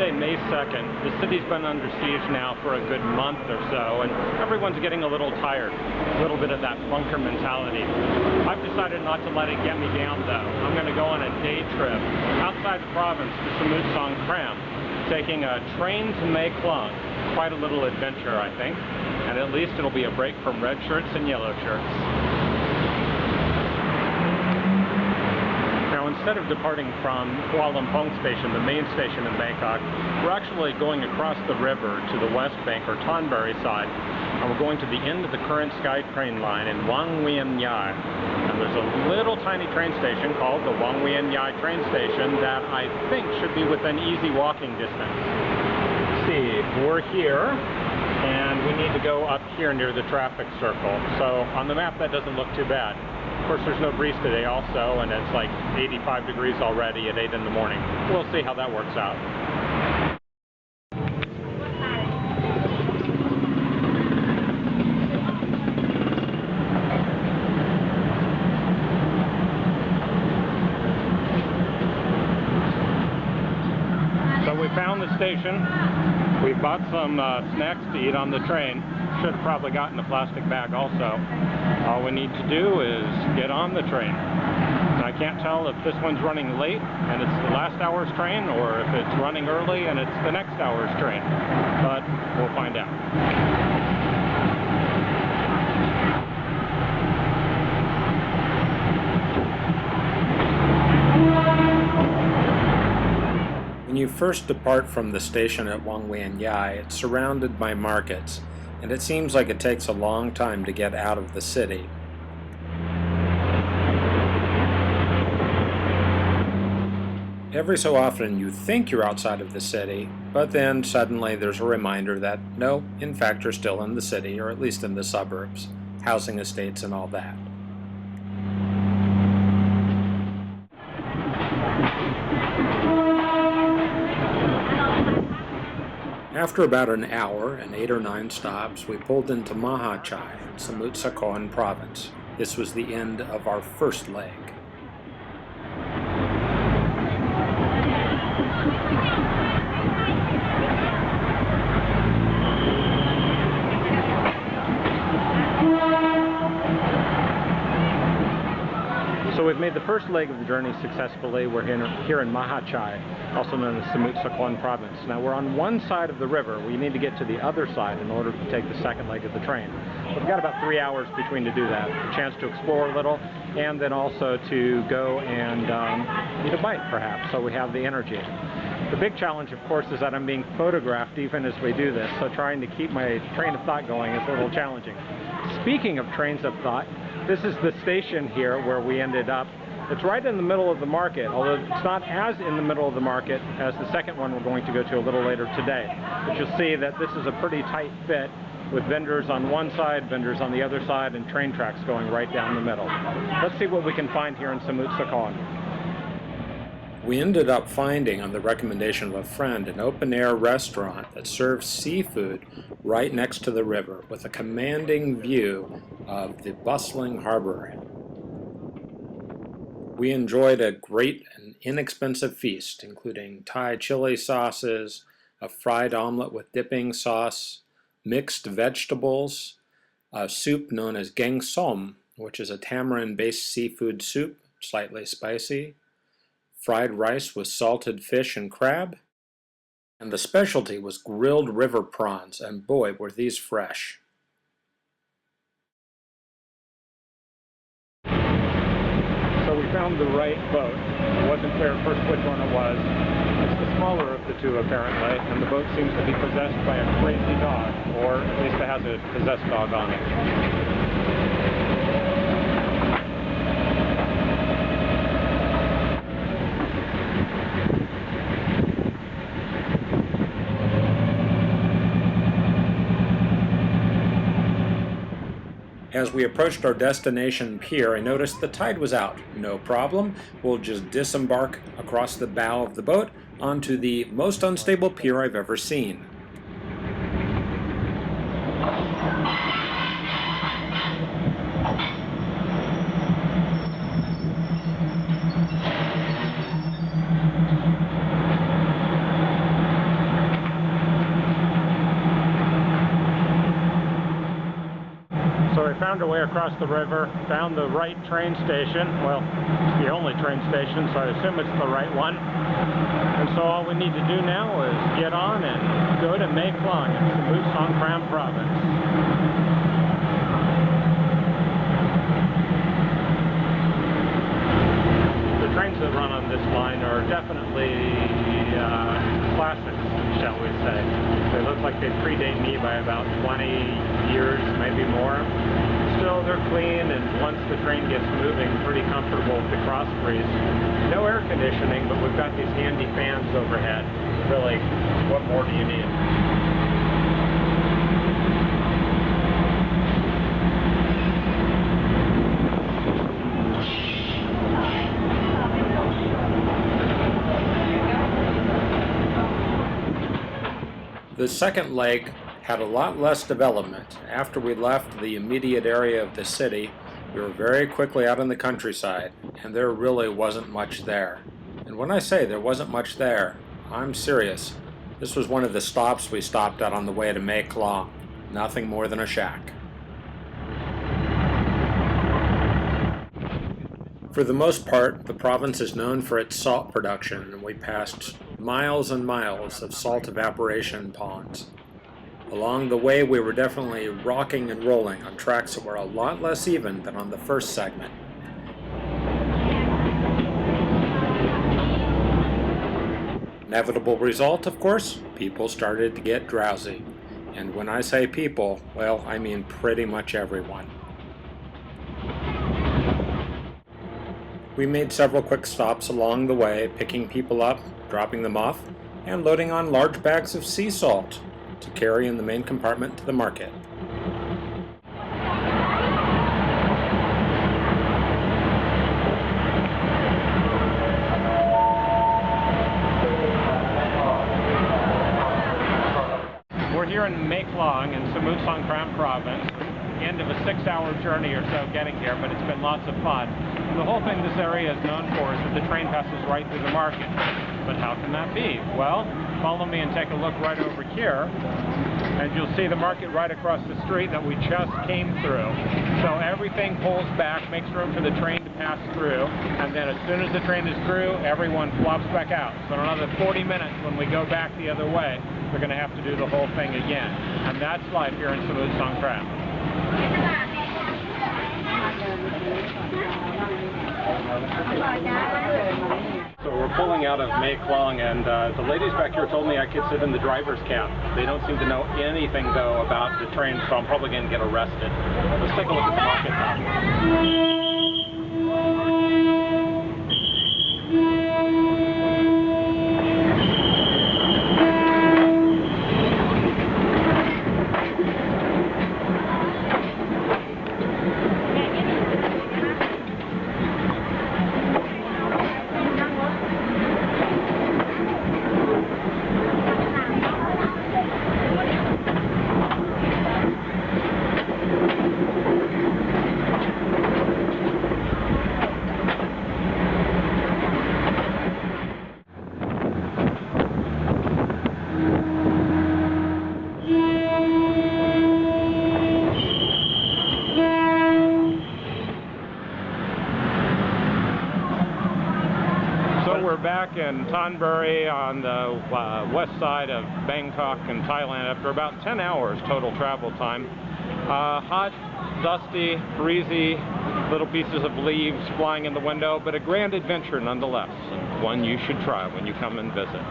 Monday, May 2nd. The city's been under siege now for a good month or so, and everyone's getting a little tired. A little bit of that bunker mentality. I've decided not to let it get me down, though. I'm going to go on a day trip outside the province to Samut Songkhram, taking a train to Mae Khlong. Quite a little adventure, I think, and at least it'll be a break from red shirts and yellow shirts. Instead of departing from Wongwian Yai Station, the main station in Bangkok, we're actually going across the river to the West Bank or Thonburi side, and we're going to the end of the current SkyTrain line in Wongwian Yai. And there's a little tiny train station called the Wongwian Yai train station that I think should be within easy walking distance. Let's see, we're here, and we need to go up here near the traffic circle. So on the map that doesn't look too bad. Of course, there's no breeze today also, and it's like 85 degrees already at 8 in the morning. We'll see how that works out. So we found the station. We bought some snacks to eat on the train. Should have probably gotten a plastic bag also. All we need to do is get on the train. And I can't tell if this one's running late and it's the last hour's train, or if it's running early and it's the next hour's train. But we'll find out. When you first depart from the station at Wongwian Yai, it's surrounded by markets, and it seems like it takes a long time to get out of the city. Every so often you think you're outside of the city, but then suddenly there's a reminder that no, in fact you're still in the city, or at least in the suburbs, housing estates and all that. After about an hour and 8 or 9 stops, we pulled into Mahachai in Samut Sakhon province. This was the end of our first leg. So we've made the first leg of the journey successfully. We're here in Mahachai, also known as Samut Songkhram province. Now we're on one side of the river. We need to get to the other side in order to take the second leg of the train. We've got about 3 hours between to do that. A chance to explore a little, and then also to go and eat a bite perhaps, so we have the energy. The big challenge, of course, is that I'm being photographed even as we do this, so trying to keep my train of thought going is a little challenging. Speaking of trains of thought, this is the station here where we ended up. It's right in the middle of the market, although it's not as in the middle of the market as the second one we're going to go to a little later today. But you'll see that this is a pretty tight fit with vendors on one side, vendors on the other side, and train tracks going right down the middle. Let's see what we can find here in Samut Songkhram. We ended up finding, on the recommendation of a friend, an open-air restaurant that serves seafood right next to the river with a commanding view of the bustling harbor. We enjoyed a great and inexpensive feast, including Thai chili sauces, a fried omelet with dipping sauce, mixed vegetables, a soup known as geng som, which is a tamarind-based seafood soup, slightly spicy, fried rice with salted fish and crab, and the specialty was grilled river prawns, and boy, were these fresh. So we found the right boat. It wasn't clear at first which one it was. It's the smaller of the two, apparently, and the boat seems to be possessed by a crazy dog, or at least it has a possessed dog on it. As we approached our destination pier, I noticed the tide was out. No problem, we'll just disembark across the bow of the boat onto the most unstable pier I've ever seen. we found our way across the river, found the right train station. Well, it's the only train station, so I assume it's the right one. And so all we need to do now is get on and go to Mae Khlong in Samut Songkhram province. The trains that run on this line are definitely classics, shall we say. They look like they predate me by about 20 years, maybe more. Still, they're clean, and once the train gets moving, pretty comfortable with the cross breeze. No air conditioning, but we've got these handy fans overhead. Really, what more do you need? The second leg had a lot less development. After we left the immediate area of the city, we were very quickly out in the countryside, and there really wasn't much there. And when I say there wasn't much there, I'm serious. This was one of the stops we stopped at on the way to Mae Khlong. Nothing more than a shack. For the most part, the province is known for its salt production, and we passed miles and miles of salt evaporation ponds. Along the way, we were definitely rocking and rolling on tracks that were a lot less even than on the first segment. Inevitable result, of course, people started to get drowsy. And when I say people, well, I mean pretty much everyone. We made several quick stops along the way, picking people up, dropping them off, and loading on large bags of sea salt to carry in the main compartment to the market. We're here in Mae Khlong in Samut Songkhram province. End of a 6-hour journey or so getting here, but it's been lots of fun. And the whole thing this area is known for is that the train passes right through the market. But how can that be? Well, follow me and take a look right over here, and you'll see the market right across the street that we just came through. So everything pulls back, makes room for the train to pass through, and then as soon as the train is through, everyone flops back out. So in another 40 minutes, when we go back the other way, we're going to have to do the whole thing again. And that's life here in Samut Songkhram. So we're pulling out of Mae Khlong, and the ladies back here told me I could sit in the driver's cab. They don't seem to know anything, though, about the train, so I'm probably going to get arrested. Let's take a look at the market now. We're back in Thonburi on the west side of Bangkok in Thailand after about 10 hours total travel time. Hot, dusty, breezy, little pieces of leaves flying in the window, but a grand adventure nonetheless, and one you should try when you come and visit.